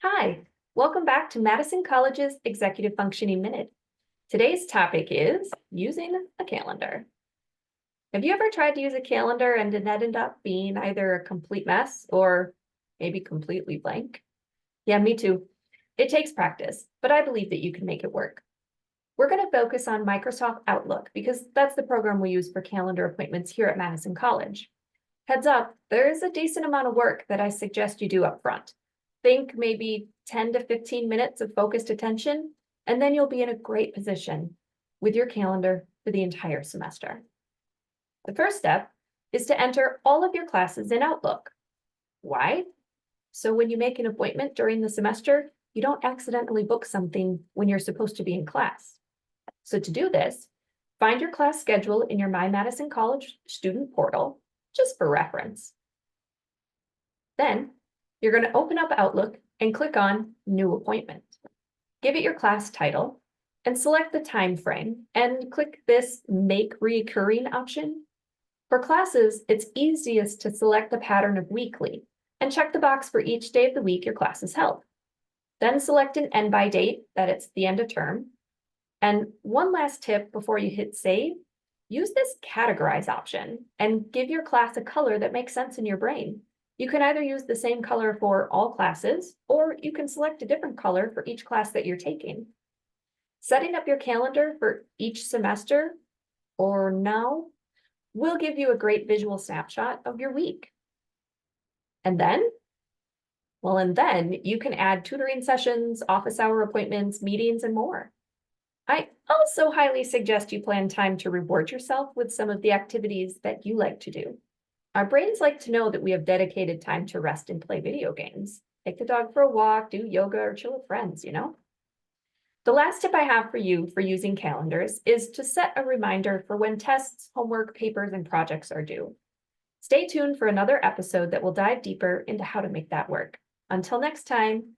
Hi, welcome back to Madison College's Executive Functioning Minute. Today's topic is using a calendar. Have you ever tried to use a calendar and it ended up being either a complete mess or maybe completely blank? Yeah, me too. It takes practice, but I believe that you can make it work. We're going to focus on Microsoft Outlook because that's the program we use for calendar appointments here at Madison College. Heads up, there is a decent amount of work that I suggest you do up front. Think maybe 10 to 15 minutes of focused attention, and then you'll be in a great position with your calendar for the entire semester. The first step is to enter all of your classes in Outlook. Why? So when you make an appointment during the semester, you don't accidentally book something when you're supposed to be in class. So to do this, find your class schedule in your My Madison College student portal, just for reference. Then you're going to open up Outlook and click on New Appointment. Give it your class title and select the time frame and click this Make Recurring option. For classes, it's easiest to select the pattern of weekly and check the box for each day of the week your class is held. Then select an end by date that it's the end of term. And one last tip before you hit save, use this categorize option and give your class a color that makes sense in your brain. You can either use the same color for all classes, or you can select a different color for each class that you're taking. Setting up your calendar for each semester or now will give you a great visual snapshot of your week. And then you can add tutoring sessions, office hour appointments, meetings, and more. I also highly suggest you plan time to reward yourself with some of the activities that you like to do. Our brains like to know that we have dedicated time to rest and play video games. Take the dog for a walk, do yoga, or chill with friends, The last tip I have for you for using calendars is to set a reminder for when tests, homework, papers, and projects are due. Stay tuned for another episode that will dive deeper into how to make that work. Until next time,